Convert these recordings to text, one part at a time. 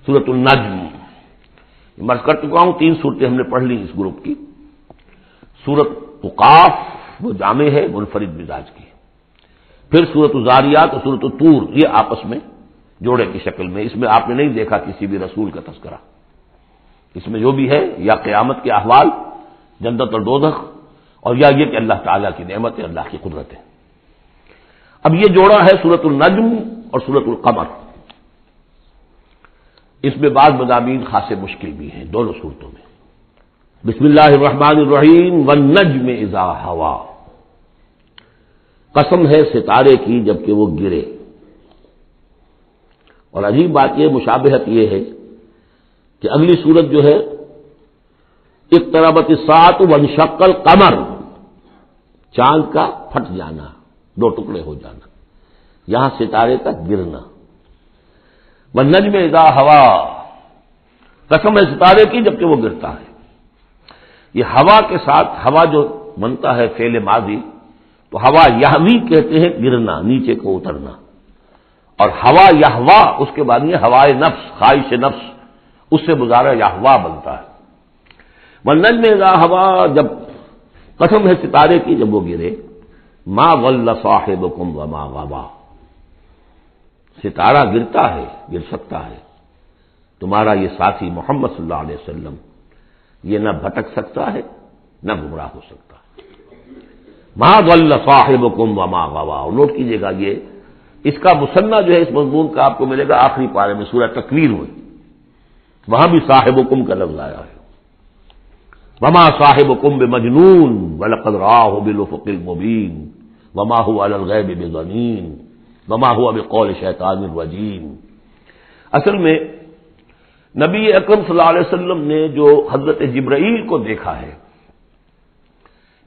سورۃ النجم مرض کر چکا ہوں، 3 صورتیں ہم نے پڑھ لی اس گروپ کی۔ سورۃ قاف وہ جامع ہے منفرد مزاج کی، پھر سورۃ الذاریات اور سورۃ الطور یہ آپس میں جوڑے کی شکل میں۔ اس میں آپ نے نہیں دیکھا کسی بھی رسول کا تذکرہ، اس میں جو بھی ہے یا قیامت کے احوال، جنت اور دوزخ، اور یا یہ کہ اللہ تعالیٰ کی نعمت ہے، اللہ کی قدرت ہے۔ اب یہ جوڑا ہے سورۃ النجم اور سورۃ القمر، اس میں بعض مضامین خاصے مشکل بھی ہیں دونوں صورتوں میں۔ بسم اللہ الرحمن الرحیم والنجم اذا ہوا، قسم ہے ستارے کی جبکہ وہ گرے۔ اور عجیب بات یہ مشابہت یہ ہے کہ اگلی صورت جو ہے اقتربت الساعۃ وانشق القمر، چاند کا پھٹ جانا، 2 ٹکڑے ہو جانا، یہاں ستارے کا گرنا۔ والنجم اذا ہوا، قسم ہے ستارے کی جبکہ وہ گرتا ہے۔ یہ ہوا کے ساتھ ہوا جو بنتا ہے فعل ماضی، تو ہوا یہوی کہتے ہیں گرنا، نیچے کو اترنا، اور ہوا یہوا اس کے بعد یہ ہوائے نفس، خواہش نفس، اس سے مضارع یہوا بنتا ہے۔ والنجم اذا ہوا، جب قسم ہے ستارے کی جب وہ گرے، ما ضل صاحبکم وما غوا، ستارہ گرتا ہے، گر سکتا ہے، تمہارا یہ ساتھی محمد صلی اللہ علیہ وسلم یہ نہ بھٹک سکتا ہے نہ گمراہ ہو سکتا ہے۔ ما ضل صاحبکم وما غوا، اور نوٹ کیجئے گا یہ اس کا مثنیٰ جو ہے اس مضمون کا آپ کو ملے گا آخری پارے میں سورہ تکویر میں، وہاں بھی صاحبکم کا لفظ آیا ہے۔ وما صاحبکم بمجنون ولقد رآہ بالافق المبین وما هو علی الغیب بضنین وما هو بقول شیطان الرجیم۔ اصل میں نبی اکرم صلی اللہ علیہ وسلم نے جو حضرت جبرائیل کو دیکھا ہے،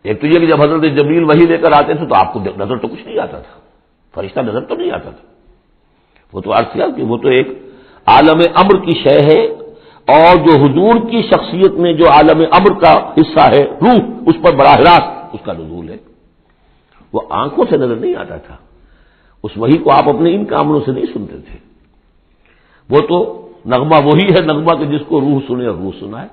ایک تو یہ کہ جب حضرت جبرائیل وحی لے کر آتے تھے تو آپ کو نظر تو کچھ نہیں آتا تھا، فرشتہ نظر تو نہیں آتا تھا، وہ تو عرض کیا کہ وہ تو ایک عالم امر کی شے ہے، اور جو حضور کی شخصیت میں جو عالم امر کا حصہ ہے روح، اس پر براہ راست اس کا نزول ہے، وہ آنکھوں سے نظر نہیں آتا تھا، اس وحی کو آپ اپنے ان کاموں سے نہیں سنتے تھے، وہ تو نغمہ وہی ہے نغمہ کہ جس کو روح سنے اور روح سنائے۔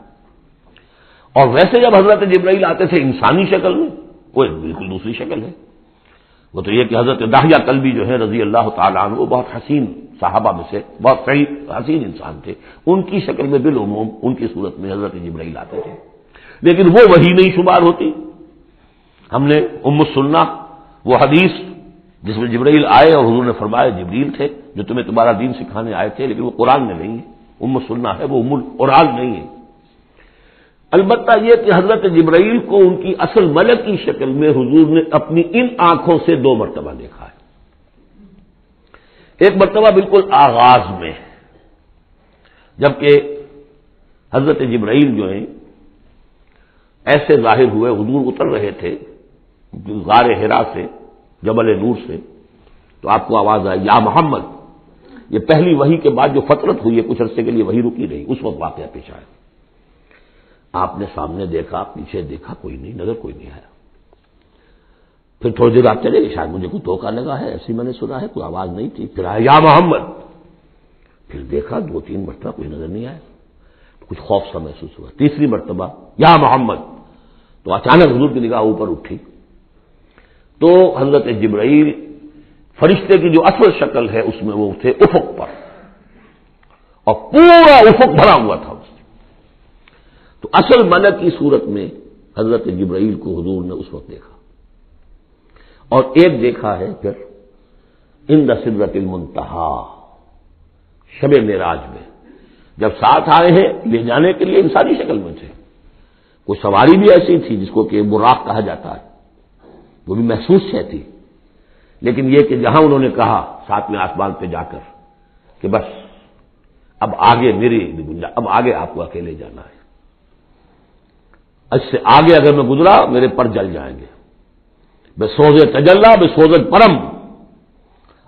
اور ویسے جب حضرت جبرائیل آتے تھے انسانی شکل میں، وہ ایک بالکل دوسری شکل ہے، وہ تو یہ کہ حضرت داہیہ کلبی جو ہے رضی اللہ تعالیٰ عنہ، وہ بہت حسین صحابہ میں سے بہت صحیح حسین انسان تھے، ان کی شکل میں بالعموم ان کی صورت میں حضرت جبرائیل آتے تھے، لیکن وہ وحی نہیں شمار ہوتی۔ ہم نے ام السنہ وہ حدیث جس میں جبرائیل آئے اور حضور نے فرمایا جبریل تھے جو تمہیں تمہارا دین سکھانے آئے تھے، لیکن وہ قرآن میں نہیں ہے، ام السنہ ہے، وہ ام القرآن نہیں ہے۔ البتہ یہ کہ حضرت جبرائیل کو ان کی اصل ملک کی شکل میں حضور نے اپنی ان آنکھوں سے 2 مرتبہ دیکھا ہے۔ ایک مرتبہ بالکل آغاز میں، جبکہ حضرت جبرائیل جو ہیں ایسے ظاہر ہوئے، حضور اتر رہے تھے غار حرا سے، جبل نور سے، تو آپ کو آواز آئی یا محمد۔ یہ پہلی وحی کے بعد جو فترت ہوئی ہے، کچھ عرصے کے لیے وحی رکی رہی، اس وقت واقعہ پیش آیا۔ آپ نے سامنے دیکھا، پیچھے دیکھا، کوئی نہیں، نظر کوئی نہیں آیا۔ پھر تھوڑی دیر آپ چلے گئے، شاید مجھے کوئی دھوکہ لگا ہے، ایسی میں نے سنا ہے، کوئی آواز نہیں تھی، پھر آیا یا محمد، پھر دیکھا 2-3 مرتبہ کوئی نظر نہیں آیا، کچھ خوف سا محسوس ہوا، تیسری مرتبہ یا محمد، تو اچانک حضور کی نگاہ اوپر اٹھی، تو حضرت جبرائیل فرشتے کی جو اصل شکل ہے اس میں وہ تھے افق پر، اور پورا افق بھرا ہوا تھا اس سے۔ تو اصل ملک کی صورت میں حضرت جبرائیل کو حضور نے اس وقت دیکھا، اور ایک دیکھا ہے پھر عند سدرۃ المنتہا، شب معراج میں، جب ساتھ آئے ہیں لے جانے کے لیے انسانی شکل میں تھے، کوئی سواری بھی ایسی تھی جس کو کہ براق کہا جاتا ہے، وہ بھی محسوس ہے تھی، لیکن یہ کہ جہاں انہوں نے کہا 7ویں آسمان پہ جا کر کہ بس اب آگے میری گنجائش، اب آگے آپ کو اکیلے جانا ہے، اس سے آگے اگر میں گزرا میرے پر جل جائیں گے، بے سوزے تجلا بے سوزن پرم،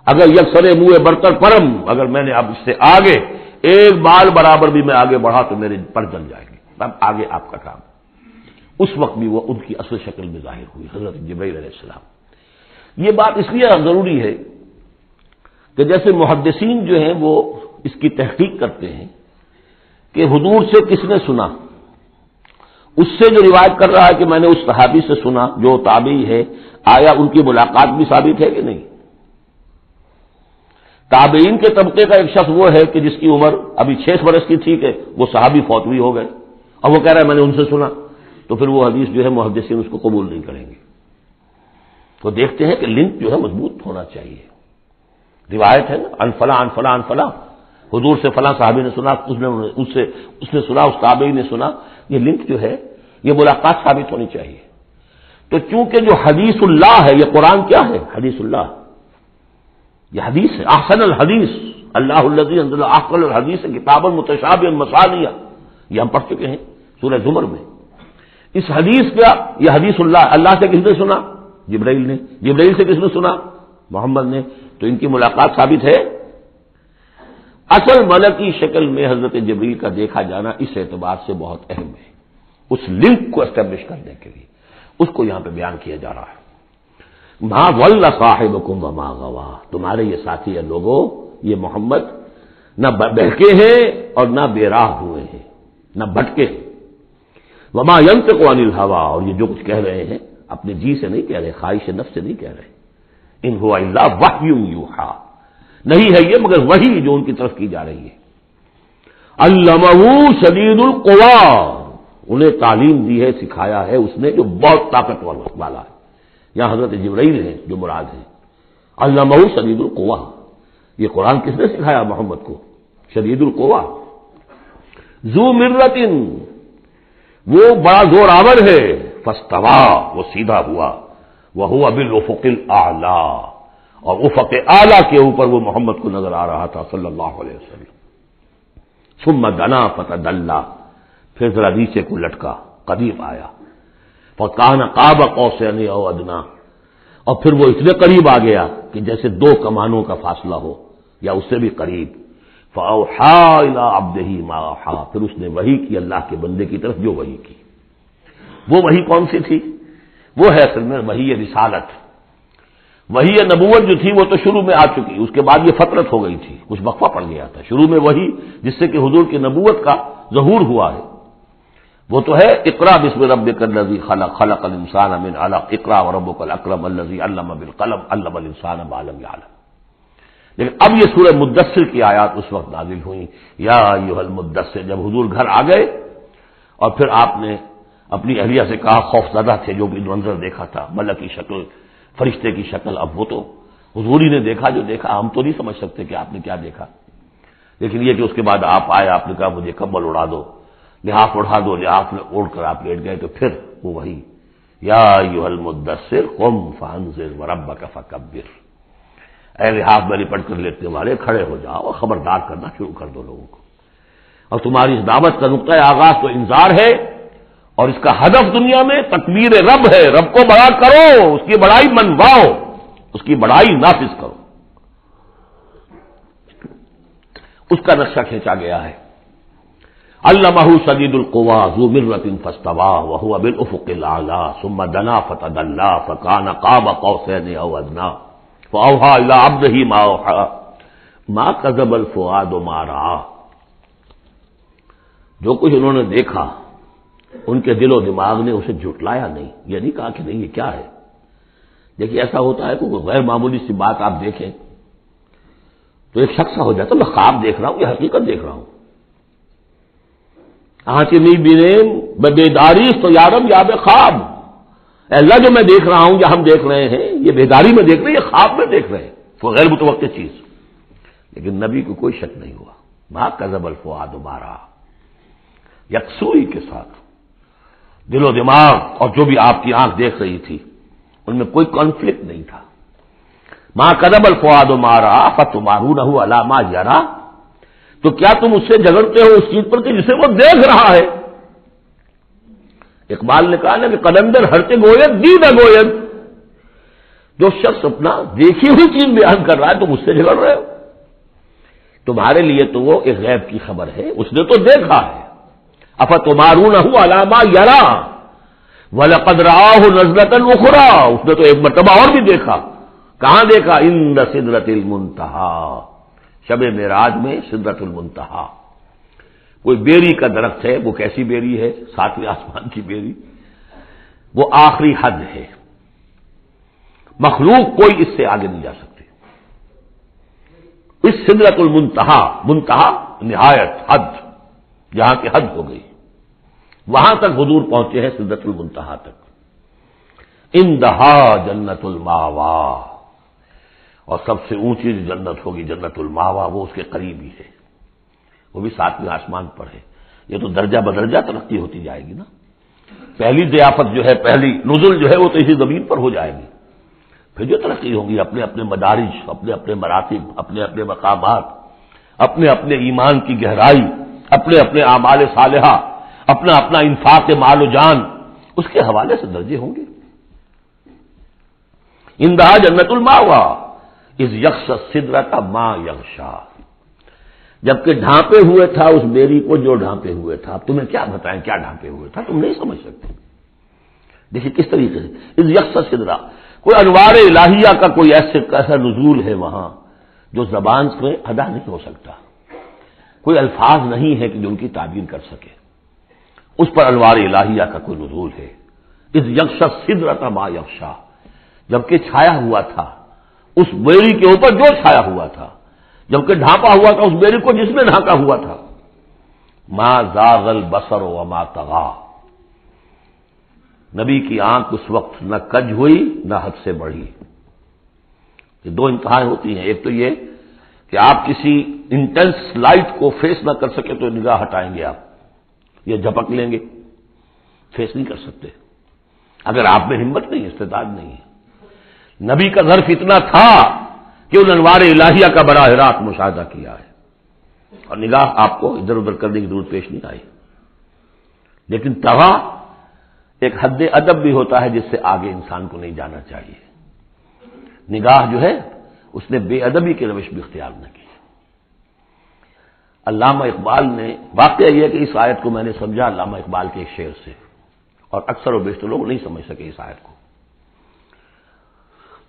اگر یکسر منہ برتر پرم، اگر میں نے اب اس سے آگے ایک بال برابر بھی میں آگے بڑھا تو میرے پر جل جائیں گے، اب آگے آپ کا کام۔ اس وقت بھی وہ ان کی اصل شکل میں ظاہر ہوئی حضرت جبرائیل علیہ السلام۔ یہ بات اس لیے ضروری ہے کہ جیسے محدثین جو ہیں وہ اس کی تحقیق کرتے ہیں کہ حضور سے کس نے سنا، اس سے جو روایت کر رہا ہے کہ میں نے اس صحابی سے سنا جو تابعی ہے، آیا ان کی ملاقات بھی ثابت ہے کہ نہیں؟ تابعین کے طبقے کا ایک شخص وہ ہے کہ جس کی عمر ابھی 6 برس کی تھی کہ وہ صحابی فوت بھی ہو گئے، اور وہ کہہ رہا ہے میں نے ان سے سنا، تو پھر وہ حدیث جو ہے محدثین اس کو قبول نہیں کریں گے۔ تو دیکھتے ہیں کہ لنک جو ہے مضبوط ہونا چاہیے۔ روایت ہے نا، ان فلاں ان فلاں ان فلاں، حضور سے فلاں صحابی نے سنا، اس نے سنا، اس تابعی نے سنا، یہ لنک جو ہے یہ ملاقات ثابت ہونی چاہیے۔ تو چونکہ جو حدیث اللہ ہے، یہ قرآن کیا ہے؟ حدیث اللہ، یہ حدیث ہے، احسن الحدیث اللہ الذی انزل احسن الحدیث کتابا متشابہا مثانیہ، یہ ہم پڑھ چکے ہیں سورہ زمر میں۔ اس حدیث کا یہ حدیث اللہ سے کس نے سنا؟ جبرائیل نے۔ جبرائیل سے کس نے سنا؟ محمد نے۔ تو ان کی ملاقات ثابت ہے۔ اصل ملکی شکل میں حضرت جبریل کا دیکھا جانا اس اعتبار سے بہت اہم ہے، اس لنک کو اسٹیبلش کرنے کے لیے اس کو یہاں پہ بیان کیا جا رہا ہے۔ ما ضل صاحبکم وما غوا، تمہارے یہ ساتھی ہے لوگوں، یہ محمد نہ بہکے ہیں اور نہ بے راہ ہوئے ہیں، نہ بھٹکے ہیں۔ وما ينطق عن الهوى، اور یہ جو کچھ کہہ رہے ہیں اپنے جی سے نہیں کہہ رہے، خواہش نفس سے نہیں کہہ رہے۔ ان هو الا وحی یوحی، نہیں ہے یہ مگر وحی جو ان کی طرف کی جا رہی ہے۔ علمہ شدید القوی، انہیں تعلیم دی ہے، سکھایا ہے اس نے جو بہت طاقت والا ہے۔ یہاں حضرت جبرائیل ہیں جو مراد ہے۔ علمہ شدید القوی، یہ قرآن کس نے سکھایا محمد کو؟ شدید القوی، ذو مرۃ، وہ بڑا زور آور ہے، فاستوی، وہ سیدھا ہوا، وہو بالافق الاعلی، اور افق اعلی کے اوپر وہ محمد کو نظر آ رہا تھا صلی اللہ علیہ وسلم۔ ثم دنا فتدلی، پھر ذرا نیچے کو لٹکا، قریب آیا، فکان قاب قوسین او ادنی، اور پھر وہ اتنے قریب آ گیا کہ جیسے 2 کمانوں کا فاصلہ ہو یا اس سے بھی قریب۔ فاوحی الی عبدہ ما اوحی، پھر اس نے وحی کی اللہ کے بندے کی طرف جو وحی کی۔ وہ وحی کون سی تھی؟ وہ ہے اصل میں وحی رسالت۔ وحی نبوت جو تھی وہ تو شروع میں آ چکی، اس کے بعد یہ فترت ہو گئی تھی، کچھ وقفہ پڑ گیا تھا۔ شروع میں وحی جس سے کہ حضور کی نبوت کا ظہور ہوا ہے وہ تو ہے اقرا بسم ربک الذی خلق، خلق الانسان من علق، اقرا وربک الاکرم الذی علم بالقلم، علم الانسان ما لم یعلم۔ لیکن اب یہ سورہ مدثر کی آیات اس وقت نازل ہوئی، یا ایھا المدثر، جب حضور گھر آ گئے اور پھر آپ نے اپنی اہلیہ سے کہا، خوف زدہ تھے جو بھی منظر دیکھا تھا، ملک کی شکل، فرشتے کی شکل، اب وہ تو حضور ہی نے دیکھا جو دیکھا، ہم تو نہیں سمجھ سکتے کہ آپ نے کیا دیکھا، لیکن یہ کہ اس کے بعد آپ آئے، آپ نے کہا مجھے کمبل اڑا دو، لحاف اڑا دو، لحاف اوڑھ کر آپ لیٹ گئے، تو پھر وہ وہی یا ایھا المدثر قم فانذر وربک فکبر، اے لحاف میں لپٹ کر لیٹنے والے کھڑے ہو جاؤ اور خبردار کرنا شروع کر دو لوگوں کو۔ اور تمہاری اس دعوت کا نقطۂ آغاز تو انذار ہے، اور اس کا ہدف دنیا میں تکبیر رب ہے، رب کو بڑا کرو، اس کی بڑائی منواؤ، اس کی بڑائی نافذ کرو، اس کا نقشہ کھینچا گیا ہے۔ علمہ شدید القوی ذو مرۃ فاستوی وہو بالافق الاعلی ثم دنا فتدلی فکان قاب قوسین او ادنی فاوحی الی عبدہ ما اوحی ما کذب الفؤاد ما رأى، جو کچھ انہوں نے دیکھا ان کے دل و دماغ نے اسے جھٹلایا نہیں، یہ نہیں کہا کہ نہیں یہ کیا ہے۔ دیکھیے ایسا ہوتا ہے کہ غیر معمولی سی بات آپ دیکھیں تو ایک شخص ہو جاتا میں خواب دیکھ رہا ہوں یہ حقیقت دیکھ رہا ہوں، آنچنی بینیم بیداری تو یارم یاب خواب، اے اللہ جو میں دیکھ رہا ہوں یا ہم دیکھ رہے ہیں یہ بیداری میں دیکھ رہے ہیں، یہ خواب میں دیکھ رہے ہیں، وہ غیر متوقع چیز۔ لیکن نبی کو کوئی شک نہیں ہوا، ما کذب الفؤاد ما رأى، یکسوئی کے ساتھ دل و دماغ اور جو بھی آپ کی آنکھ دیکھ رہی تھی ان میں کوئی کانفلکٹ نہیں تھا۔ ما کذب الفؤاد ما رأى فتمارونہ علی ما یری، تو کیا تم اس سے جھگڑتے ہو اس چیز پر کہ جسے وہ دیکھ رہا ہے؟ اقبال نے کہا نا کہ قلندر ہرتے گوید دید گوید، جو شخص اپنا دیکھی ہوئی چیز بیان کر رہا ہے تم اس سے جھگڑ رہے ہو، تمہارے لیے تو وہ ایک غیب کی خبر ہے، اس نے تو دیکھا ہے۔ افتمارونہ علی ما یری وَلَقَدْ رَآهُ نَزْلَةً أُخْرَىٰ، اس نے تو ایک مرتبہ اور بھی دیکھا، کہاں دیکھا؟ عند سدرۃ المنتہی، شب معراج میں سدرۃ المنتہی، کوئی بیری کا درخت ہے، وہ کیسی بیری ہے؟ ساتویں آسمان کی بیری، وہ آخری حد ہے، مخلوق کوئی اس سے آگے نہیں جا سکتی۔ اس سدرۃ المنتہا، منتہا نہایت، حد، جہاں کی حد ہو گئی، وہاں تک حضور پہنچے ہیں، سدرۃ المنتہا تک۔ اندہا جنت الماوا، اور سب سے اونچی جو جنت ہوگی جنت الماوا، وہ اس کے قریب ہی ہے، وہ بھی ساتویں آسمان پر ہے۔ یہ تو درجہ بدرجہ ترقی ہوتی جائے گی نا۔ پہلی ضیافت جو ہے، پہلی نزل جو ہے، وہ تو اسی زمین پر ہو جائے گی، پھر جو ترقی ہوگی اپنے اپنے مدارج، اپنے اپنے مراتب، اپنے اپنے مقامات، اپنے اپنے ایمان کی گہرائی، اپنے اپنے اعمال صالحہ، اپنا اپنا انفاق مال و جان، اس کے حوالے سے درجے ہوں گے۔ اندہا جنت الماوا اذ یغشی السدرۃ ما یغشی، جبکہ ڈھانپے ہوئے تھا اس بیری کو جو ڈھانپے ہوئے تھا۔ اب تمہیں کیا بتائیں کیا ڈھانپے ہوئے تھا، تم نہیں سمجھ سکتے۔ دیکھیے کس طریقے سے اذ یغشی السدرۃ، کوئی انوار الہیہ کا کوئی ایسا نزول ہے وہاں جو زبان سے ادا نہیں ہو سکتا، کوئی الفاظ نہیں ہے کہ جو ان کی تعبیر کر سکے، اس پر انوار الہیہ کا کوئی نزول ہے۔ اذ یغشی السدرۃ ما یغشی، جبکہ چھایا ہوا تھا اس بیری کے اوپر جو چھایا ہوا تھا، جبکہ ڈھانپا ہوا تھا اس بیری کو جس میں ڈھانکا ہوا تھا۔ ما زاغ البصر وما طغی، نبی کی آنکھ اس وقت نہ کج ہوئی نہ حد سے بڑھی۔ یہ دو انتہائیں ہوتی ہیں، ایک تو یہ کہ آپ کسی انٹینس لائٹ کو فیس نہ کر سکے تو نگاہ ہٹائیں گے آپ، یا جھپک لیں گے، فیس نہیں کر سکتے اگر آپ میں ہمت نہیں، استعداد نہیں ہے۔ نبی کا ظرف اتنا تھا کہ ان انوار الہیہ کا براہ راست مشاہدہ کیا ہے، اور نگاہ آپ کو ادھر ادھر کرنے کی ضرورت پیش نہیں آئی۔ لیکن طغا ایک حد ادب بھی ہوتا ہے جس سے آگے انسان کو نہیں جانا چاہیے۔ نگاہ جو ہے اس نے بے ادبی کی روش بھی اختیار نہ کی۔ علامہ اقبال نے، واقعہ یہ ہے کہ اس آیت کو میں نے سمجھا علامہ اقبال کے ایک شعر سے، اور اکثر و بیشتر لوگ نہیں سمجھ سکے اس آیت کو۔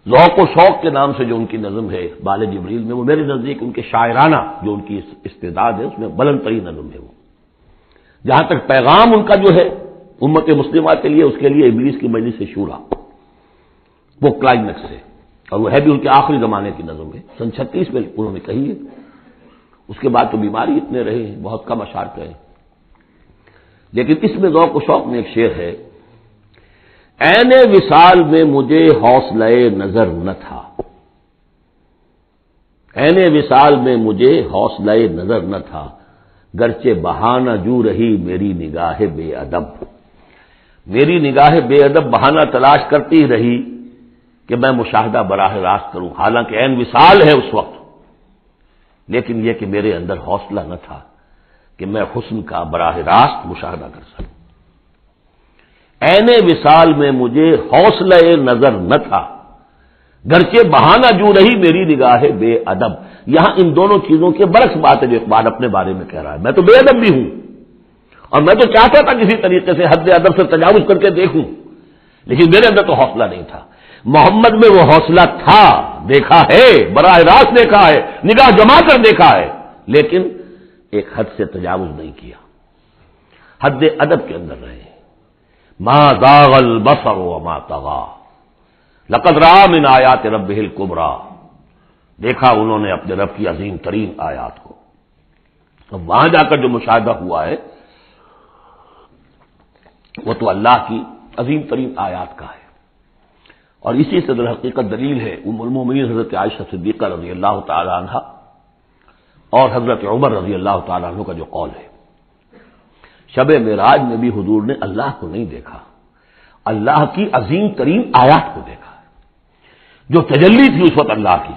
ذوق و شوق کے نام سے جو ان کی نظم ہے بال جبریل میں، وہ میرے نزدیک ان کے شاعرانہ جو ان کی استعداد ہے اس میں بلند ترین نظم ہے وہ۔ جہاں تک پیغام ان کا جو ہے امت مسلمہ کے لیے، اس کے لیے ابلیس کی مجلس سے شورا، وہ کلائمیکس ہے، اور وہ ہے بھی ان کے آخری زمانے کی نظم ہے، سن 36 میں انہوں نے کہی ہے۔ اس کے بعد تو بیماری اتنے رہے ہیں، بہت کم اشعار کہے، لیکن اس میں ذوق و شوق میں ایک شعر ہے، عین وصال میں مجھے حوصلہ نظر نہ تھا، عین وصال میں مجھے حوصلہ نظر نہ تھا، گرچہ بہانہ جو رہی میری نگاہ بے ادب، میری نگاہ بے ادب بہانہ تلاش کرتی رہی کہ میں مشاہدہ براہ راست کروں، حالانکہ عین وصال ہے اس وقت، لیکن یہ کہ میرے اندر حوصلہ نہ تھا کہ میں حسن کا براہ راست مشاہدہ کر سکوں۔ عین وصال میں مجھے حوصلہ نظر نہ تھا، گرچہ بہانہ جو رہی میری نگاہ بے ادب۔ یہاں ان دونوں چیزوں کے برعکس بات ہے جو اقبال اپنے بارے میں کہہ رہا ہے۔ میں تو بے ادب بھی ہوں، اور میں تو چاہتا تھا کسی طریقے سے حد ادب سے تجاوز کر کے دیکھوں، لیکن میرے اندر تو حوصلہ نہیں تھا۔ محمد میں وہ حوصلہ تھا، دیکھا ہے، براہ راست دیکھا ہے، نگاہ جما کر دیکھا ہے، لیکن ایک حد سے تجاوز نہیں کیا، حد ادب کے اندر رہے۔ ما زاغ البصر وما طغی، لقد رأى من آیات ربہ الکبریٰ، دیکھا انہوں نے اپنے رب کی عظیم ترین آیات کو۔ اب وہاں جا کر جو مشاہدہ ہوا ہے وہ تو اللہ کی عظیم ترین آیات کا ہے، اور اسی سے در حقیقت دلیل ہے ام المومنین حضرت عائشہ صدیقہ رضی اللہ تعالی عنہ اور حضرت عمر رضی اللہ تعالی عنہ کا جو قول ہے، شب معراج میں بھی حضور نے اللہ کو نہیں دیکھا، اللہ کی عظیم ترین آیات کو دیکھا، جو تجلی تھی اس وقت اللہ کی۔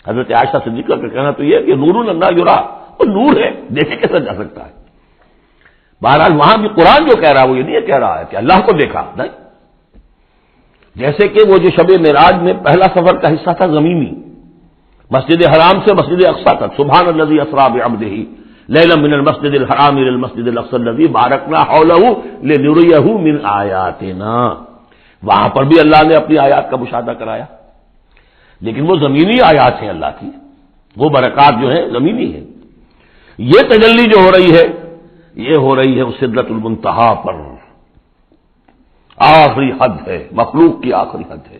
حضرت عائشہ صدیقہ کا کہنا تو یہ کہ نور لا یرا، وہ نور ہے، دیکھے کیسا جا سکتا ہے۔ بہرحال وہاں بھی قرآن جو کہہ رہا ہے وہ یہ نہیں کہہ رہا ہے کہ اللہ کو دیکھا، نہیں، جیسے کہ وہ جو شب معراج میں پہلا سفر کا حصہ تھا زمینی، مسجد حرام سے مسجد اقصی تک، سبحان الذی اسریٰ بعبدہ لیلا من المسجد الحرام الى المسجد الاقصی الذی بارکنا حولہ لنریہ من آیاتنا، وہاں پر بھی اللہ نے اپنی آیات کا مشاہدہ کرایا، لیکن وہ زمینی آیات ہیں اللہ کی، وہ برکات جو ہیں زمینی ہیں۔ یہ تجلی جو ہو رہی ہے یہ ہو رہی ہے اس سدرۃ المنتہا پر، آخری حد ہے، مخلوق کی آخری حد ہے،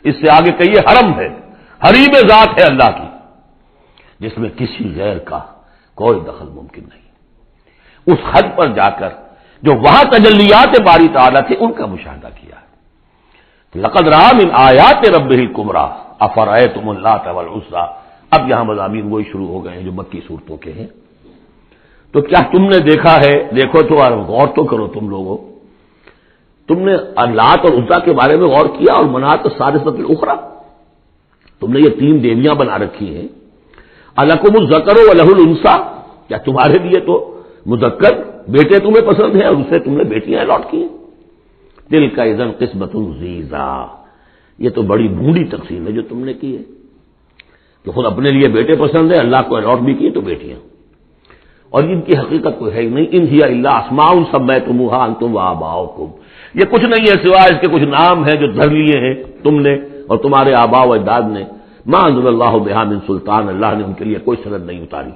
اس سے آگے کہیے حرم ہے، حریم ذات ہے اللہ کی، جس میں کسی غیر کا کوئی دخل ممکن نہیں۔ اس حد پر جا کر جو وہاں تجلیات باری تعالیٰ تھے ان کا مشاہدہ کیا ہے۔ لقد رأى من آیات ربہ الکبریٰ افرأیتم اللات والعزیٰ، اب یہاں مضامین وہی شروع ہو گئے ہیں جو مکی صورتوں کے ہیں۔ تو کیا تم نے دیکھا ہے، دیکھو تو غور تو کرو تم لوگوں، تم نے اللات اور عزیٰ کے بارے میں غور کیا، اور منات الثالثۃ الاخری، تم نے یہ تین دیویاں بنا رکھی ہیں۔ الکم الذکر ولہ الانثیٰ، کیا تمہارے لیے تو مذکر بیٹے تمہیں پسند ہیں اور اسے تم نے بیٹیاں الاٹ کی ہیں؟ دل کا اذن قسمت ضیزا، یہ تو بڑی بھونڈی تقسیم ہے جو تم نے کی ہے، کہ خود اپنے لیے بیٹے پسند ہے، اللہ کو الاٹ بھی کی تو بیٹیاں، اور ان کی حقیقت کوئی ہے ہی نہیں۔ ان ہی الا اسماء سمیتموها انتم وآباؤکم، یہ کچھ نہیں ہے سوائے اس کے کچھ نام ہیں جو دھر لیے ہیں تم نے اور تمہارے آباء و اجداد نے۔ ما انزل اللہ بہا من سلطان، اللہ نے ان کے لیے کوئی سند نہیں اتاری۔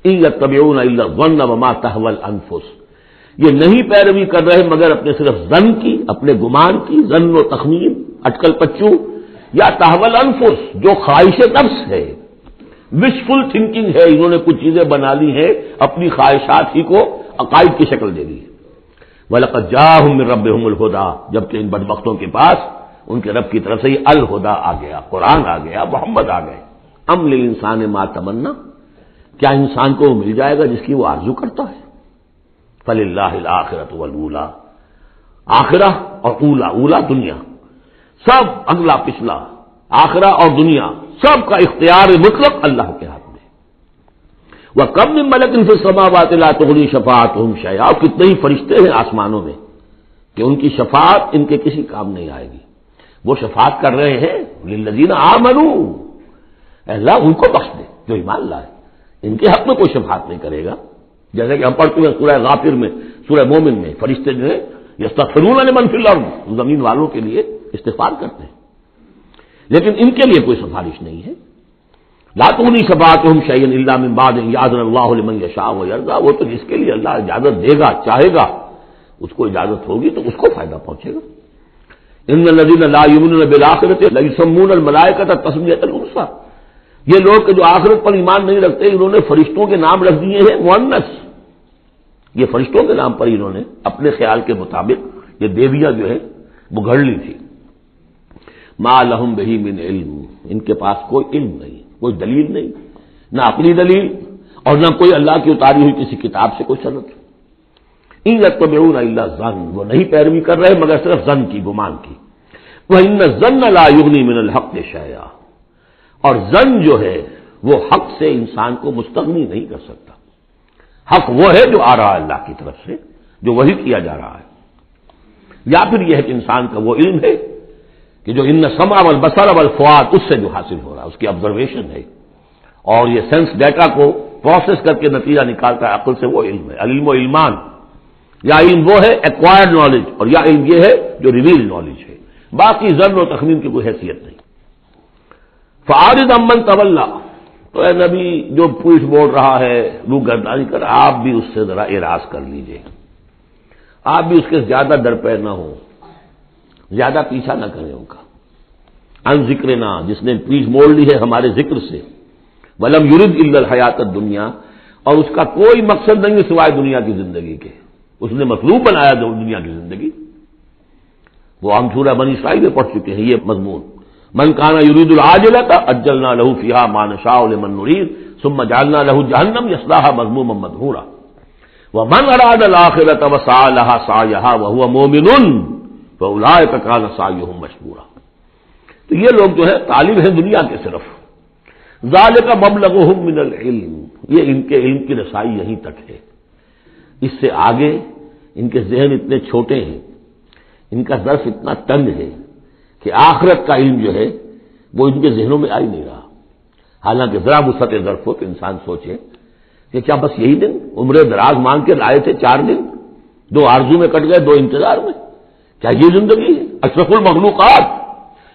ان یتبعون الا الظن وما تهوى الانفس، یہ نہیں پیروی کر رہے مگر اپنے صرف ظن کی، اپنے گمان کی، ظن و تخمین، اٹکل پچو، یا تهوى الانفس جو خواہش نفس ہے، وشفل تھنکنگ ہے، انہوں نے کچھ چیزیں بنا لی ہیں اپنی خواہشات ہی کو عقائد کی شکل دے دی ہے۔ وَلَقَدْ جَاءَهُم مِّن رَّبِّهُمُ الْهُدَىٰ، جبکہ ان بدبختوں کے پاس ان کے رب کی طرف سے یہ الہدا آ گیا، قرآن آ گیا، محمد آ گئے۔ ام للانسان ما تمنا، کیا انسان کو وہ مل جائے گا جس کی وہ آرزو کرتا ہے؟ فللہ الآخرۃ والأولیٰ، آخرہ اور اولا، اولا دنیا، سب اگلا پچھلا، آخرہ اور دنیا سب کا اختیار مطلق اللہ کے ہاتھ میں۔ وَكَمْ مِن مَلَكٍ فِي السَّمَاوَاتِ لَا تُغْنِي شَفَاعَتُهُمْ شَيْئًا، اور کتنے ہی فرشتے ہیں آسمانوں میں کہ ان کی شفاعت ان کے کسی کام نہیں آئے گی، وہ شفاعت کر رہے ہیں للذین آمنوا، اللہ ان کو بخش دے جو ایمان لائے، ان کے حق میں کوئی شفاعت نہیں کرے گا۔ جیسے کہ ہم پڑھتے ہیں سورہ غافر میں، سورہ مومن میں، فرشتے جو ہے یستغفرون لمن فی الارض، زمین والوں کے لیے استغفار کرتے ہیں، لیکن ان کے لیے کوئی سفارش نہیں ہے۔ لا تغنی شفاعتہم شیئا الا من بعد ان یأذن اللہ لمن یشاء ویرضی، وہ تو جس کے لیے اللہ اجازت دے گا، چاہے گا، اس کو اجازت ہوگی تو اس کو فائدہ پہنچے گا۔ ان الذین لا یؤمنون بالآخرۃ لیسمون الملائکۃ تسمیۃ الانثی، یہ لوگ کہ جو آخرت پر ایمان نہیں رکھتے انہوں نے فرشتوں کے نام رکھ دیے ہیں مؤنث، یہ فرشتوں کے نام پر انہوں نے اپنے خیال کے مطابق یہ دیویاں جو ہے وہ گھڑ لی تھی۔ ما لہم بہ من علم، ان کے پاس کوئی علم نہیں، کوئی دلیل نہیں، نہ عقلی دلیل اور نہ کوئی اللہ کی اتاری ہوئی کسی کتاب سے کوئی سند۔ ان یتبعون الا الظن، وہ نہیں پیروی کر رہے مگر صرف ظن کی، گمان کی۔ وان الظن لا یغنی من الحق شیئا، اور ظن جو ہے وہ حق سے انسان کو مستغنی نہیں کر سکتا۔ حق وہ ہے جو آ رہا ہے اللہ کی طرف سے، جو وحی کیا جا رہا ہے، یا پھر یہ ہے کہ انسان کا وہ علم ہے کہ جو ان السمع والبصر والفؤاد، اس سے جو حاصل ہو رہا ہے، اس کی آبزرویشن ہے، اور یہ سینس ڈیٹا کو پروسیس کر کے نتیجہ نکالتا ہے عقل سے، وہ علم ہے۔ علم و علمان، یا علم وہ ہے ایکوائرڈ نالج، اور یا علم یہ ہے جو ریویل نالج ہے، باقی ظن و تخمین کی کوئی حیثیت نہیں۔ فَأَعْرِضْ عَمَّنْ تَوَلَّىٰ، تو اے نبی جو پوچھ بول رہا ہے، روح گردانی کر، آپ بھی اس سے ذرا اعراض کر لیجئے، آپ بھی اس کے زیادہ درپے نہ ہوں، زیادہ پیچھا نہ کریں ان کا۔ عن ذکرنا، جس نے پیچھ موڑ لی ہے ہمارے ذکر سے، وَلَمْ يُرِدْ إِلَّا الْحَيَاةَ الدُّنْيَا، اور اس کا کوئی مقصد نہیں ہے سوائے دنیا کی زندگی کے، اس نے مطلوب بنایا دنیا کی زندگی۔ وہ ہم سورہ بنی اسرائیل میں پڑھ چکے ہیں یہ مضمون، من کان یرید العاجلۃ عجلنا له فیہا ما نشاء لمن نرید ثم جعلنا له جہنم یصلاها مذموما مدحورا ومن اراد الاخرۃ وسعى لها سعیها وهو مؤمن فاولئک کان سعیهم مشکورا۔ تو یہ لوگ جو ہے طالب ہیں دنیا کے صرف، ذالک مبلغهم من العلم، یہ ان کے علم کی رسائی یہیں تک ہے، اس سے آگے ان کے ذہن اتنے چھوٹے ہیں، ان کا ظرف اتنا تنگ ہے کہ آخرت کا علم جو ہے وہ ان کے ذہنوں میں آ ہی نہیں رہا۔ حالانکہ ذرا وسعت ظرف ہو تو انسان سوچے کہ کیا بس یہی دن عمر دراز مانگ کے لائے تھے، 4 دن، 2 آرزو میں کٹ گئے، 2 انتظار میں، کیا یہ زندگی ہے؟ اشرف المخلوقات،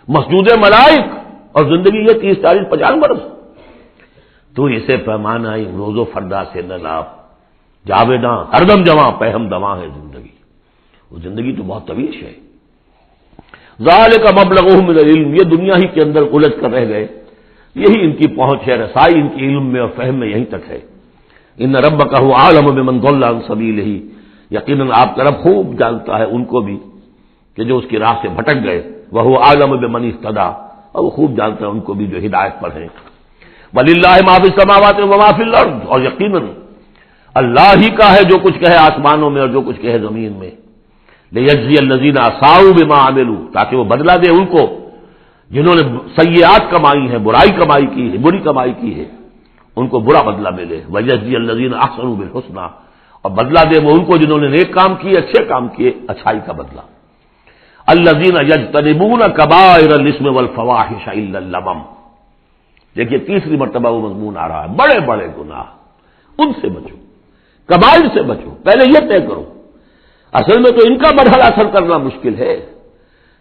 مسجود ملائک، اور زندگی یہ 30 40 50 برس؟ تو اسے پیمانہ روز و فردا سے نہ لاپ، جاویداں ہردم جواں پہم دواں ہے زندگی، وہ زندگی تو بہت طویل ہے۔ ذالک مبلغہم من العلم، یہ دنیا ہی کے اندر الجھ کر رہ گئے، یہی ان کی پہنچ ہے، رسائی ان کی علم میں اور فہم میں یہیں تک ہے۔ ان ربک هو اعلم بمن ضل عن سبیلہ، یقیناً آپ کا رب خوب جانتا ہے ان کو بھی کہ جو اس کی راہ سے بھٹک گئے، وہو اعلم بمن اہتدی، اور وہ خوب جانتا ہے ان کو بھی جو ہدایت پر ہیں۔ وللہ ما فی السماوات وما فی الارض، اور یقیناً اللہ ہی کا ہے جو کچھ کہے آسمانوں میں اور جو کچھ کہے زمین میں۔ لیجزی الذین اساؤوا بما عملوا، تاکہ وہ بدلہ دے ان کو جنہوں نے سیئات کمائی ہیں، برائی کمائی کی ہے، بری کمائی کی ہے، ان کو برا بدلہ ملے۔ ویجزی الذین احسنوا بالحسنى، اور بدلہ دے وہ ان کو جنہوں نے نیک کام کیے، اچھے کام کیے، اچھائی کا بدلہ۔ الذین یجتنبون کبائر الاثم والفواحش الا اللمم، دیکھیے تیسری مرتبہ وہ مضمون آ رہا ہے، بڑے بڑے گناہ ان سے بچو، کبائر سے بچو، پہلے یہ طے کرو۔ اصل میں تو ان کا مرحلہ اثر کرنا مشکل ہے،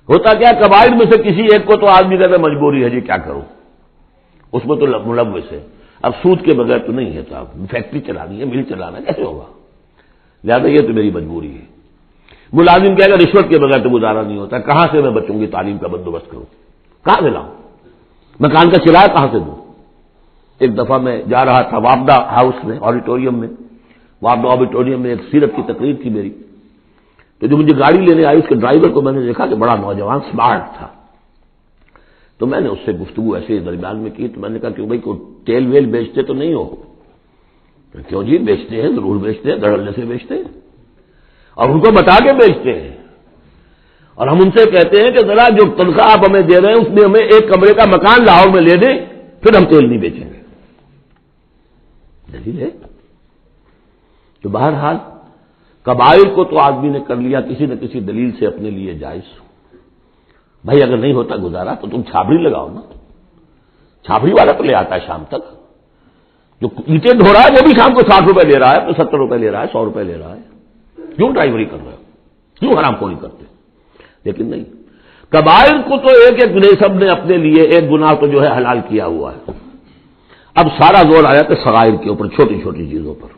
ہوتا کیا کبائر میں سے کسی ایک کو تو آدمی کہتا ہے مجبوری ہے جی کیا کروں، اس میں تو ملوث ہے، اب سود کے بغیر تو نہیں ہے، صاحب فیکٹری چلانی ہے، مل چلانا کیسے ہوگا، لہٰذا یہ تو میری مجبوری ہے۔ ملازم کہے گا رشوت کے بغیر تو گزارا نہیں ہوتا، کہاں سے میں بچوں کی تعلیم کا بندوبست کروں، کہاں سے لاؤں، مکان کا کرایہ کہاں سے دوں۔ ایک دفعہ میں جا رہا تھا وابدہ ہاؤس میں، آڈیٹوریم میں، وابدہ آڈیٹوریم میں ایک سیرت کی تقریر تھی میری، تو جو مجھے گاڑی لینے آئی اس کے ڈرائیور کو میں نے دیکھا کہ بڑا نوجوان سمارٹ تھا، تو میں نے اس سے گفتگو ایسے درمیان میں کی، تو میں نے کہا کہ بھائی کوئی تیل ویل بیچتے تو نہیں ہو؟ کیوں جی بیچتے ہیں، ضرور بیچتے ہیں، دھڑلے سے بیچتے ہیں اور ان کو بتا کے بیچتے ہیں، اور ہم ان سے کہتے ہیں کہ ذرا جو تنخواہ آپ ہمیں دے رہے ہیں اس میں ہمیں ایک کمرے کا مکان لاہور میں لے دیں، پھر ہم تیل نہیں بیچیں گے۔ دلیل ہے کہ بہرحال کبائر کو تو آدمی نے کر لیا کسی نہ کسی دلیل سے اپنے لیے جائز۔ بھائی اگر نہیں ہوتا گزارا تو تم چھابڑی لگاؤ نا، چھابڑی والا تو لے آتا ہے شام تک، جو اینٹیں دھو رہا ہے وہ بھی شام کو 60 روپے لے رہا ہے، تو 70 روپے لے رہا ہے، 100 روپے لے رہا ہے، کیوں ڈرائیوری کر رہے ہو، کیوں حرام کو نہیں کرتے؟ لیکن نہیں، کبائر کو تو ایک ایک سب نے اپنے لیے ایک گناہ تو جو ہے حلال کیا ہوا ہے۔ اب سارا زور آیا کہ صغائر کے اوپر، چھوٹی چھوٹی چیزوں پر،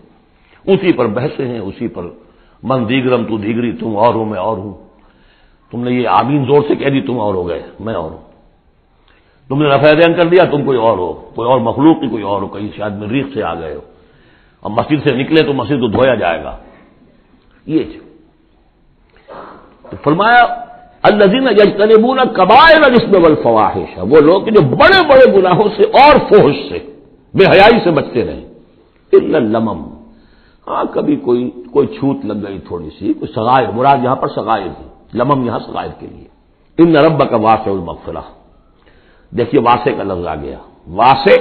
اسی پر بحثیں ہیں، اسی پر من دیگرم تو دیگری، تم اور ہو میں اور ہوں، تم نے یہ آمین زور سے کہہ دی تم اور ہو گئے میں اور ہوں، تم نے رفع دین کر دیا تم کوئی اور ہو، کوئی اور مخلوق کی کوئی اور ہو، کہیں شاید مریخ سے آ گئے ہو، اور مسجد سے نکلے تو مسجد کو دھویا جائے گا۔ یہ تو فرمایا الذین یجتنبون کبائر الاثم والفواحش، وہ لوگ جو بڑے بڑے گناہوں سے اور فحش سے، بے حیائی سے بچتے رہیں، الا اللمم، ہاں کبھی کوئی چھوٹ لگ گئی تھوڑی سی، کوئی صغائر، مراد یہاں پر صغائر ہے، لمم یہاں صغائر کے لیے۔ ان ربک واسع المغفرہ، دیکھیے واسع کا لفظ آ گیا، واسع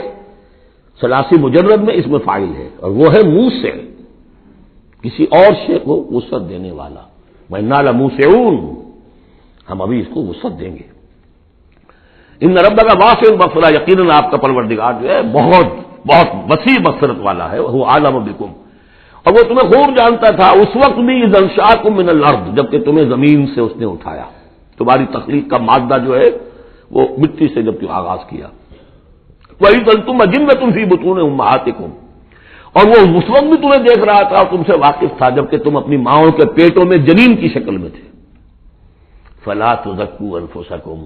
ثلاثی مجرد میں اس میں فاعل ہے، اور وہ ہے موسع، کسی اور شے کو وسعت دینے والا، وَإِنَّا لَمُوسِعُونَ، ہم ابھی اس کو وسعت دیں گے۔ ان ربک واسع المغفرہ، یقیناً آپ کا پروردگار جو ہے بہت بہت وسیع مغفرت والا ہے، وہ عالم بکم، اور وہ تمہیں خوب جانتا تھا اس وقت بھی اذ انشاکم من الارض، جبکہ تمہیں زمین سے اس نے اٹھایا، تمہاری تخلیق کا مادہ جو ہے وہ مٹی سے جب آغاز کیا، وَإِذْ أَنْتُمْ أَجِنَّةٌ فِي بُطُونِ أُمَّهَاتِكُمْ، اور وہ اس وقت بھی تمہیں دیکھ رہا تھا اور تم سے واقف تھا جبکہ تم اپنی ماؤں کے پیٹوں میں جنین کی شکل میں تھے۔ فَلَا تُزَكُّوا أَنفُسَكُمْ،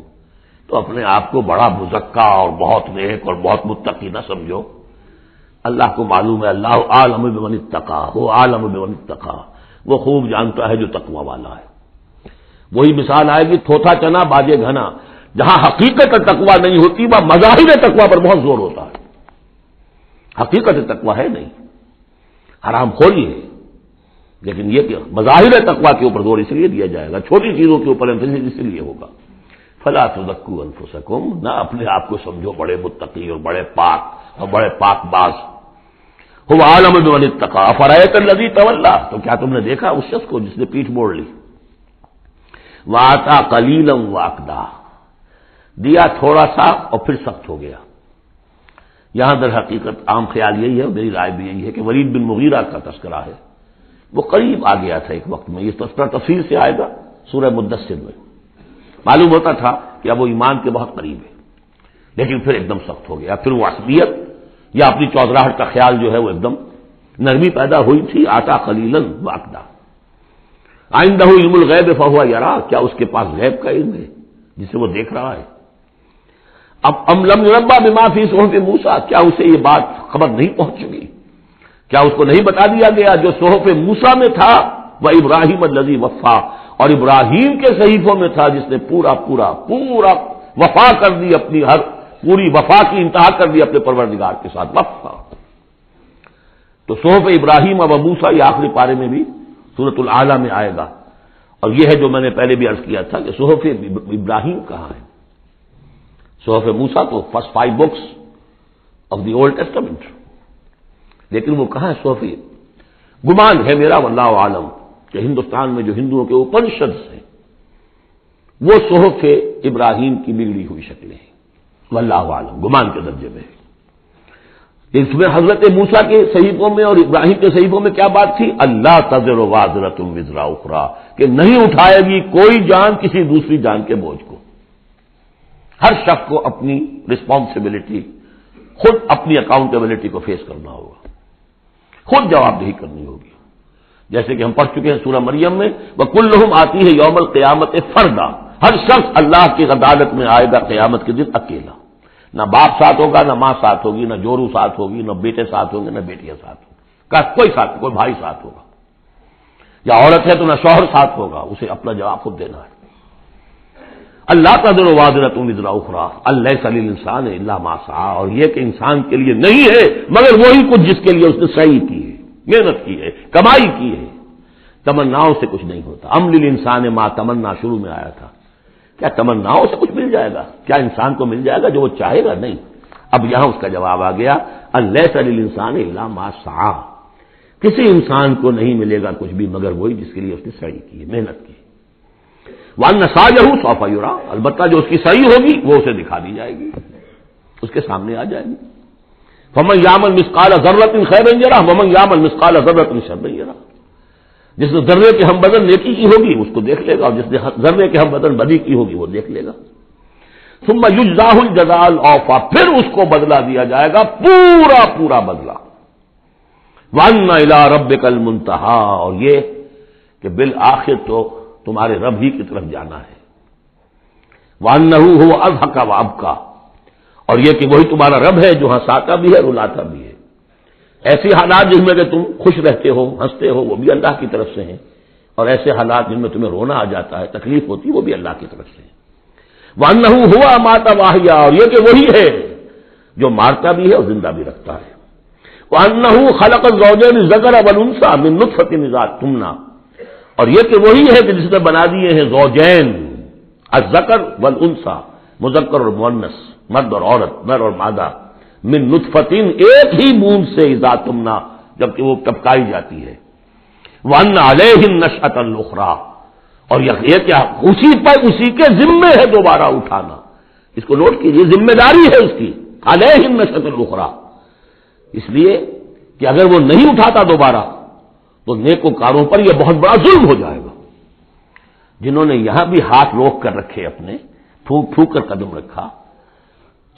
تو اپنے آپ کو بڑا مزکا اور بہت نیک اور بہت متقی نہ سمجھو، اللہ کو معلوم ہے، اللہ عالم بمن اتقى، وہ عالم بمن اتقى، وہ خوب جانتا ہے جو تقوی والا ہے۔ وہی مثال آئے گی تھوتھا چنا باجے گھنا، جہاں حقیقت تقوی نہیں ہوتی وہاں مظاہر تقوی پر بہت زور ہوتا ہے، حقیقت تقوی ہے نہیں، حرام خوری ہے، لیکن یہ کہ مظاہر تقوی کے اوپر زور اس لیے دیا جائے گا، چھوٹی چیزوں کے اوپر امتیاز اس لیے ہوگا۔ فلا تزکوا انفسکم، نہ اپنے آپ کو سمجھو بڑے متقی اور بڑے پاک اور بڑے پاک باز، هو عالم بمن اتقى، افرأيت الذي تولى، تو کیا تم نے دیکھا اس شخص کو جس نے پیٹھ موڑ لی، وآتى قليلا وأكدى، دیا تھوڑا سا اور پھر سخت ہو گیا۔ یہاں در حقیقت عام خیال یہی ہے، میری رائے بھی یہی ہے کہ ولید بن مغیرہ کا تذکرہ ہے، وہ قریب آ گیا تھا ایک وقت میں، یہ تذکرہ تفصیل سے آئے گا سورہ مدثر میں، معلوم ہوتا تھا کہ اب وہ ایمان کے بہت قریب ہے، لیکن پھر ایک دم سخت ہو گیا، پھر وہ عصبیت یا اپنی چودراہٹ کا خیال جو ہے وہ ایک دم نرمی پیدا ہوئی تھی، آتا قلیلا واقدا۔ عنده علم الغیب فہو یرا، کیا اس کے پاس غیب کا علم ہے جسے وہ دیکھ رہا ہے؟ اب ام لم ينبأ بما فی صحف موسیٰ، کیا اسے یہ بات خبر نہیں پہنچ چکی؟ کیا اس کو نہیں بتا دیا گیا جو صحف موسیٰ میں تھا؟ وہ ابراہیم الذی وفا، اور ابراہیم کے صحیفوں میں تھا جس نے پورا وفا کر دی، اپنی ہر پوری وفا کی انتہا کر دی اپنے پروردگار کے ساتھ، وفا۔ تو صحف ابراہیم و موسیٰ یہ آخری پارے میں بھی سورۃ الاعلی میں آئے گا، اور یہ ہے جو میں نے پہلے بھی عرض کیا تھا کہ صحف ابراہیم کہاں ہے؟ صحف موسیٰ تو first 5 books of the old testament, لیکن وہ کہاں ہے صحف؟ گمان ہے میرا واللہ عالم کہ ہندوستان میں جو ہندوؤں کے اپنشدس ہیں وہ صحف ابراہیم کی بگڑی ہوئی شکلیں ہیں، واللہ عالم، گمان کے درجے میں۔ اس میں حضرت موسیٰ کے صحیفوں میں اور ابراہیم کے صحیفوں میں کیا بات تھی؟ اللہ تزر وازرۃ وزر اخری، کہ نہیں اٹھائے گی کوئی جان کسی دوسری جان کے بوجھ کو۔ ہر شخص کو اپنی رسپانسبلٹی، خود اپنی اکاؤنٹیبلٹی کو فیس کرنا ہوگا، خود جواب دہی کرنی ہوگی۔ جیسے کہ ہم پڑھ چکے ہیں سورہ مریم میں، وَكُلُّهُمْ آتِيهِ يَوْمَ الْقِيَامَةِ فَرْدًا، ہر شخص اللہ کی عدالت میں آئے گا قیامت کے دن اکیلا، نہ باپ ساتھ ہوگا، نہ ماں ساتھ ہوگی، نہ جورو ساتھ ہوگی، نہ بیٹے ساتھ ہوں گے، نہ بیٹیاں ساتھ ہوں گی، کوئی ساتھ، کوئی بھائی ساتھ ہوگا، یا عورت ہے تو نہ شوہر ساتھ ہوگا، اسے اپنا جواب خود دینا ہے۔ اللہ تزر وازرۃ وزر اخری لیس للانسان الا ما سعی، اور یہ کہ انسان کے لیے نہیں ہے مگر وہی کچھ جس کے لیے اس نے سعی کی ہے، محنت کی ہے، کمائی کی ہے۔ تمناؤں سے کچھ نہیں ہوتا، ام للانسان ما تمنا شروع میں آیا تھا، کیا تمناؤں سے کچھ مل جائے گا؟ کیا انسان کو مل جائے گا جو وہ چاہے گا؟ نہیں۔ اب یہاں اس کا جواب آ گیا، لیس للانسان الا ما سعی، کسی انسان کو نہیں ملے گا کچھ بھی مگر وہی جس کے لیے اس نے سعی کی ہے، محنت کی۔ وَأَنَّ سَعْيَهُ سَوْفَ يُرَىٰ، البتہ جو اس کی صحیح ہوگی وہ اسے دکھا دی جائے گی، اس کے سامنے آ جائے گی۔ فَمَن يَعْمَلْ مِثْقَالَ ذَرَّةٍ خَيْرًا يَرَهُ وَمَن يَعْمَلْ مِثْقَالَ ذَرَّةٍ شَرًّا يَرَهُ، جس نے ذرے کے ہم بدن نیکی کی ہوگی اس کو دیکھ لے گا، اور جس نے ذرے کے ہم بدن بدی کی ہوگی وہ دیکھ لے گا۔ ثُمَّ يُجْزَاهُ الْجَزَاءَ الْأَوْفَىٰ، پھر اس کو بدلہ دیا جائے گا پورا بدلہ۔ وَأَنَّ إِلَىٰ رَبِّكَ الْمُنتَهَىٰ، اور یہ کہ بالآخر تو تمہارے رب ہی کی طرف جانا ہے۔ وَأَنَّهُ هُوَ أَضْحَكَ وَأَبْكَىٰ، اور یہ کہ وہی تمہارا رب ہے جو ہنساتا بھی ہے رلاتا بھی ہے۔ ایسی حالات جن میں کہ تم خوش رہتے ہو، ہنستے ہو، وہ بھی اللہ کی طرف سے ہیں، اور ایسے حالات جن میں تمہیں رونا آ جاتا ہے، تکلیف ہوتی ہے، وہ بھی اللہ کی طرف سے ہیں۔ وَأَنَّهُ هُوَ أَمَاتَ وَأَحْيَا، اور یہ کہ وہی ہے جو مارتا بھی ہے اور زندہ بھی رکھتا ہے۔ وَأَنَّهُ خَلَقَ الزَّوْجَيْنِ الذَّكَرَ وَالْأُنثَىٰ مِن نُطْفَةٍ إِذَا تُمْنَىٰ، اور یہ کہ وہی ہے کہ جس نے بنا دیے ہیں زوجین، الذکر والانثیٰ، مذکر اور مؤنث، مرد اور عورت، نر اور مادہ، من نطفتن، ایک ہی بوند سے، اذا تمنا، جبکہ وہ ٹپکائی جاتی ہے۔ وَأَنَّ عَلَيْهِ النَّشْأَةَ الْأُخْرَىٰ، اور یہ کیا اسی کے ذمے ہے دوبارہ اٹھانا، اس کو نوٹ کیجیے، ذمہ داری ہے اس کی، عَلَيْهِ النَّشْأَةُ الْأُخْرَىٰ، اس لیے کہ اگر وہ نہیں اٹھاتا دوبارہ تو نیکوکاروں پر یہ بہت بڑا ظلم ہو جائے گا، جنہوں نے یہاں بھی ہاتھ روک کر رکھے، اپنے پھونک پھونک کر قدم رکھا،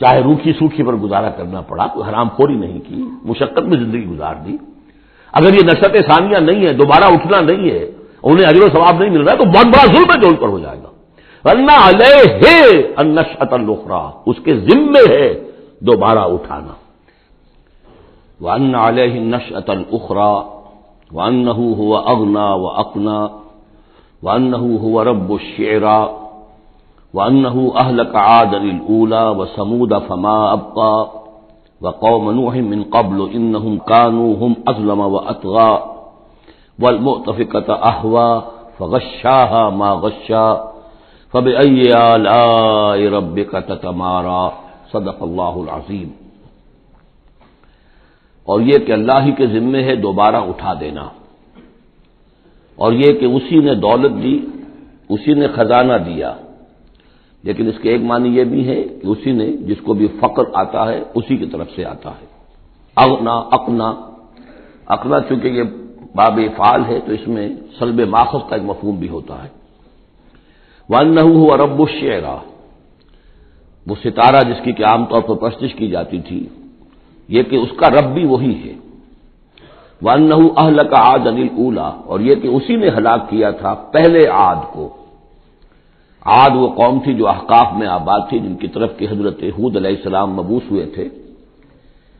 چاہے روکھی سوکھی پر گزارا کرنا پڑا، کوئی حرام خوری نہیں کی، مشقت میں زندگی گزار دی۔ اگر یہ نشأت ثانیہ نہیں ہے، دوبارہ اٹھنا نہیں ہے، انہیں اجر و ثواب نہیں مل رہا ہے، تو بہت بڑا ظلم ہے جو ان پر ہو جائے گا۔ وَأَنَّ عَلَيْهِ النَّشْأَةَ الْأُخْرَىٰ، اس کے ذمے ہے دوبارہ اٹھانا۔ وَأَنَّ عَلَيْهِ النَّشْأَةَ الْأُخْرَىٰ وَأَنَّهُ هُوَ أَغْنَىٰ وَأَقْنَىٰ وَأَنَّهُ هُوَ رَبُّ الشِّعْرَىٰ وَأَنَّهُ أَهْلَكَ عَادًا الْأُولَىٰ وَثَمُودَ فَمَا أَبْقَىٰ وَقَوْمَ نُوحٍ مِّن قَبْلُ إِنَّهُمْ كَانُوا هُمْ أَظْلَمَ وَأَطْغَىٰ وَالْمُؤْتَفِكَةَ أَهْوَىٰ فَغَشَّاهَا مَا غَشَّىٰ فَبِأَيِّ آلَاءِ رَبِّكَ تَتَمَارَىٰ صدق اللہ العظیم۔ اور یہ کہ اللہ ہی کے ذمے ہے دوبارہ اٹھا دینا، اور یہ کہ اسی نے دولت دی، اسی نے خزانہ دیا، لیکن اس کے ایک معنی یہ بھی ہے کہ اسی نے جس کو بھی فقر آتا ہے اسی کی طرف سے آتا ہے۔ اغنا، اقنا چونکہ یہ باب افعال ہے تو اس میں سلب ماخذ کا ایک مفہوم بھی ہوتا ہے۔ وَأَنَّهُ هُوَ رَبُّ الشِّعْرَىٰ، وہ ستارہ جس کی کہ عام طور پر پرستش کی جاتی تھی، یہ کہ اس کا رب بھی وہی ہے۔ وَأَنَّهُ أَهْلَكَ عَادًا الْأُولَىٰ، اور یہ کہ اسی نے ہلاک کیا تھا پہلے عاد کو۔ عاد وہ قوم تھی جو احقاف میں آباد تھی، جن کی طرف کہ حضرت ہود علیہ السلام مبعوث ہوئے تھے،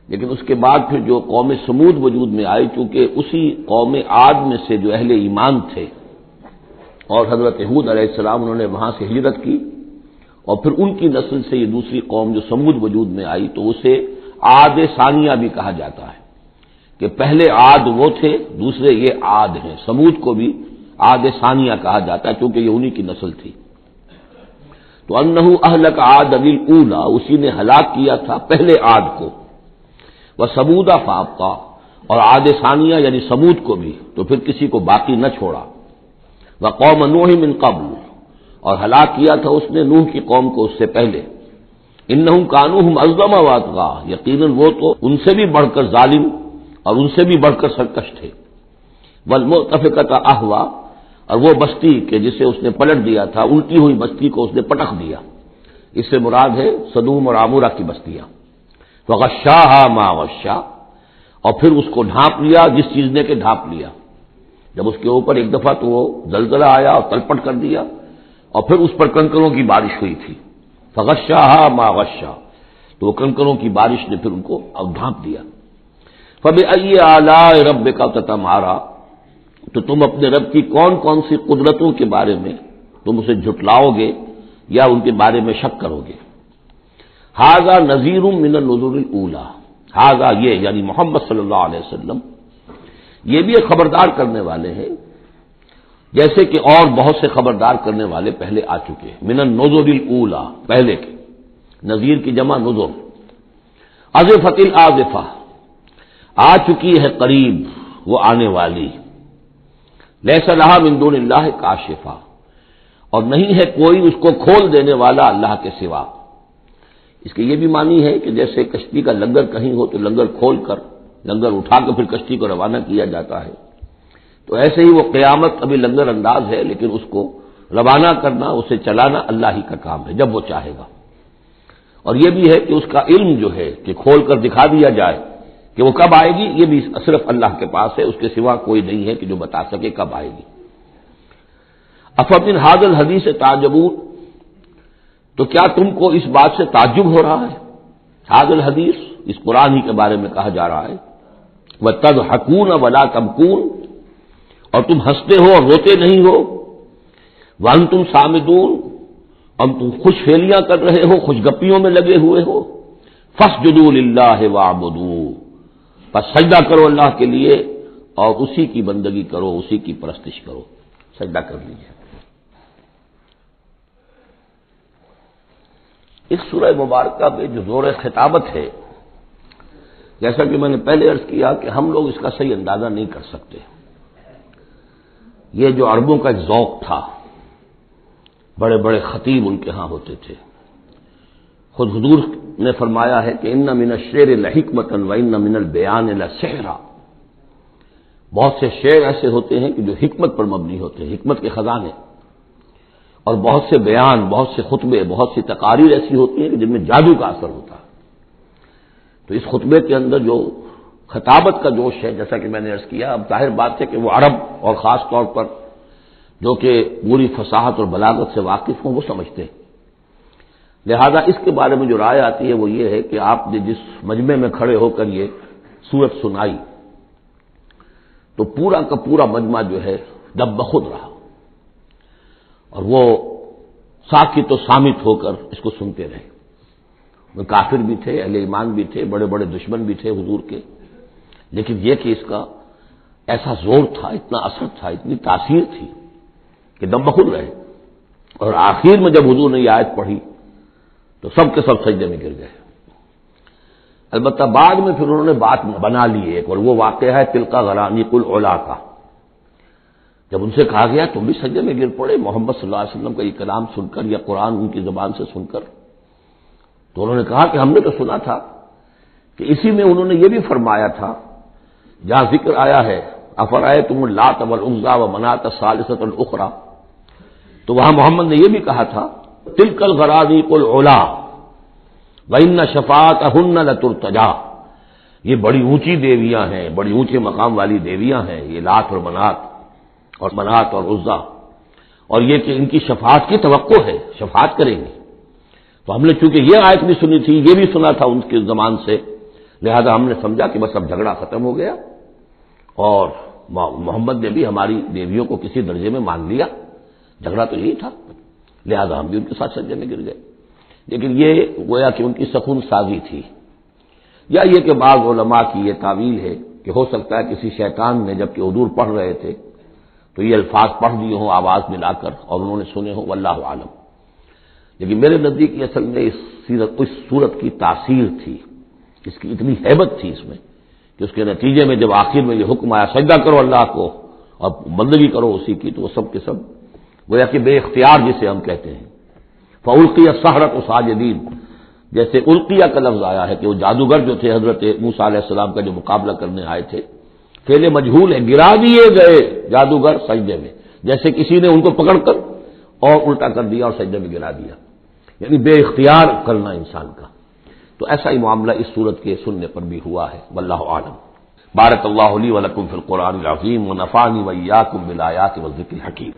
لیکن اس کے بعد پھر جو قوم سمود وجود میں آئی، چونکہ اسی قوم عاد میں سے جو اہل ایمان تھے اور حضرت ہود علیہ السلام انہوں نے وہاں سے ہجرت کی، اور پھر ان کی نسل سے یہ دوسری قوم جو سمود وجود میں آئی، تو اسے عاد ثانیہ بھی کہا جاتا ہے کہ پہلے عاد وہ تھے، دوسرے یہ عاد ہیں۔ سمود کو بھی عاد ثانیہ کہا جاتا ہے کیونکہ یہ انہی کی نسل تھی۔ تو انہ اہلک عاد الاولیٰ، اسی نے ہلاک کیا تھا پہلے عاد کو، وثمود فابقیٰ، اور عاد ثانیہ یعنی سمود کو بھی تو پھر کسی کو باقی نہ چھوڑا، وقوم نوح من قبل، اور ہلاک کیا تھا اس نے نوح کی قوم کو اس سے پہلے، انہم کانوا هم اظلم واطغیٰ، یقیناً وہ تو ان سے بھی بڑھ کر ظالم اور ان سے بھی بڑھ کر سرکش تھے، والمؤتفکۃ اہویٰ، اور وہ بستی کہ جسے اس نے پلٹ دیا تھا، الٹی ہوئی بستی کو اس نے پٹخ دیا، اس سے مراد ہے سدوم اور عمورہ کی بستیاں، فغشاها ما غشا، اور پھر اس کو ڈھانپ لیا جس چیز نے کہ ڈھانپ لیا، جب اس کے اوپر ایک دفعہ تو وہ زلزلہ آیا اور تلپٹ کر دیا، اور پھر اس پر کنکروں کی بارش ہوئی تھی، فغشاها ما غشا، تو وہ کنکروں کی بارش نے پھر ان کو اب ڈھانپ دیا۔ فبأي آلاء ربك تتمارى، تو تم اپنے رب کی کون کون سی قدرتوں کے بارے میں تم اسے جھٹلاؤ گے یا ان کے بارے میں شک کرو گے۔ ھذا نذیر من النذر الاولیٰ، ھذا یہ یعنی محمد صلی اللہ علیہ وسلم یہ بھی ایک خبردار کرنے والے ہیں، جیسے کہ اور بہت سے خبردار کرنے والے پہلے آ چکے ہیں۔ من النذر الاولیٰ، پہلے کے، نذیر کی جمع نذر۔ ازفت الازفہ، آ چکی ہے قریب وہ آنے والی، لیس لہا من دون اللہ کاشفہ، اور نہیں ہے کوئی اس کو کھول دینے والا اللہ کے سوا۔ اس کے یہ بھی معنی ہے کہ جیسے کشتی کا لنگر کہیں ہو تو لنگر کھول کر، لنگر اٹھا کر پھر کشتی کو روانہ کیا جاتا ہے، تو ایسے ہی وہ قیامت ابھی لنگر انداز ہے، لیکن اس کو روانہ کرنا، اسے چلانا اللہ ہی کا کام ہے جب وہ چاہے گا۔ اور یہ بھی ہے کہ اس کا علم جو ہے کہ کھول کر دکھا دیا جائے کہ وہ کب آئے گی، یہ بھی صرف اللہ کے پاس ہے، اس کے سوا کوئی نہیں ہے کہ جو بتا سکے کب آئے گی۔ افمن ھذا الحدیث تعجبون، تو کیا تم کو اس بات سے تعجب ہو رہا ہے؟ ھذا الحدیث، اس قرآن ہی کے بارے میں کہا جا رہا ہے، وَتَضْحَكُونَ وَلَا تَبْكُونَ، اور تم ہنستے ہو اور روتے نہیں ہو، وَأَنْتُمْ صَامِدُونَ، اور تم خوش فیلیاں کر رہے ہو، خوش گپیوں میں لگے ہوئے ہو، فَاسْجُدُوا لِلَّهِ وَاعْبُدُوا، بس سجدہ کرو اللہ کے لیے اور اسی کی بندگی کرو، اسی کی پرستش کرو، سجدہ کر لیجیے۔ اس سورہ مبارکہ میں جو زور خطابت ہے، جیسا کہ میں نے پہلے عرض کیا کہ ہم لوگ اس کا صحیح اندازہ نہیں کر سکتے۔ یہ جو عربوں کا ایک ذوق تھا، بڑے بڑے خطیب ان کے ہاں ہوتے تھے، خود حضور نے فرمایا ہے کہ ان من الشعر لحکمۃ وان من البیان لسحرا، بہت سے شعر ایسے ہوتے ہیں کہ جو حکمت پر مبنی ہوتے ہیں، حکمت کے خزانے، اور بہت سے بیان، بہت سے خطبے، بہت سی تقاریر ایسی ہوتی ہیں کہ جن میں جادو کا اثر ہوتا ہے۔ تو اس خطبے کے اندر جو خطابت کا جوش ہے، جیسا کہ میں نے عرض کیا، اب ظاہر بات ہے کہ وہ عرب اور خاص طور پر جو کہ پوری فصاحت اور بلاغت سے واقف ہوں وہ سمجھتے ہیں، لہذا اس کے بارے میں جو رائے آتی ہے وہ یہ ہے کہ آپ نے جس مجمع میں کھڑے ہو کر یہ سورت سنائی تو پورا کا پورا مجمع جو ہے دب بخود رہا، اور وہ ساکت و صامت ہو کر اس کو سنتے رہے۔ وہ کافر بھی تھے، اہل ایمان بھی تھے، بڑے بڑے دشمن بھی تھے حضور کے، لیکن یہ کہ اس کا ایسا زور تھا، اتنا اثر تھا، اتنی تاثیر تھی کہ دم بخود رہے، اور آخر میں جب حضور نے یہ آیت پڑھی تو سب کے سب سجدے میں گر گئے۔ البتہ بعد میں پھر انہوں نے بات بنا لی ایک، اور وہ واقعہ ہے تلقا غرانیق العلا کا، جب ان سے کہا گیا تم بھی سجدے میں گر پڑے محمد صلی اللہ علیہ وسلم کا یہ کلام سن کر یا قرآن ان کی زبان سے سن کر، تو انہوں نے کہا کہ ہم نے تو سنا تھا کہ اسی میں انہوں نے یہ بھی فرمایا تھا جہاں ذکر آیا ہے افرأیتم اللات والعزی ومناۃ الثالثۃ الاخری، تو وہاں محمد نے یہ بھی کہا تھا تلک الغرانیق العلا وان شفاعتہن لترتجی، یہ بڑی اونچی دیویاں ہیں، بڑی اونچے مقام والی دیویاں ہیں، یہ لات اور منات اور عزا، اور یہ کہ ان کی شفاعت کی توقع ہے، شفاعت کریں گے۔ تو ہم نے چونکہ یہ آیت بھی سنی تھی، یہ بھی سنا تھا ان کے زمان سے، لہذا ہم نے سمجھا کہ بس اب جھگڑا ختم ہو گیا، اور محمد نے بھی ہماری دیویوں کو کسی درجے میں مان لیا، جھگڑا تو یہی تھا، لہذا ہم بھی ان کے ساتھ سجدے میں گر گئے۔ لیکن یہ گویا کہ ان کی سکون سازی تھی، یا یہ کہ بعض علماء کی یہ تعویل ہے کہ ہو سکتا ہے کسی شیطان نے جب کہ حضور پڑھ رہے تھے تو یہ الفاظ پڑھ دیے ہوں آواز ملا کر اور انہوں نے سنے ہوں، واللہ عالم۔ لیکن میرے نزدیک یہ اصل میں اس صورت کی تاثیر تھی، اس کی اتنی ہیبت تھی اس میں کہ اس کے نتیجے میں جب آخر میں یہ حکم آیا سجدہ کرو اللہ کو اور بندگی کرو اسی کی، تو وہ سب کے سب گویا کہ بے اختیار جسے ہم کہتے ہیں، فَأُلْقِيَ السَّحَرَةُ سَاجِدِينَ، جیسے القیہ کا لفظ آیا ہے کہ وہ جادوگر جو تھے حضرت موسیٰ علیہ السلام کا جو مقابلہ کرنے آئے تھے، فعل مجہول ہے، گرا دیے گئے جادوگر سجدے میں، جیسے کسی نے ان کو پکڑ کر اور الٹا کر دیا اور سجدے میں گرا دیا، یعنی بے اختیار کرنا انسان کا۔ تو ایسا ہی معاملہ اس صورت کے سننے پر بھی ہوا ہے، واللہ عالم۔ بارک اللہ لی ولکم فی القرآن العظیم ونفعنی وإیاکم بالآیات والذکر الحکیم۔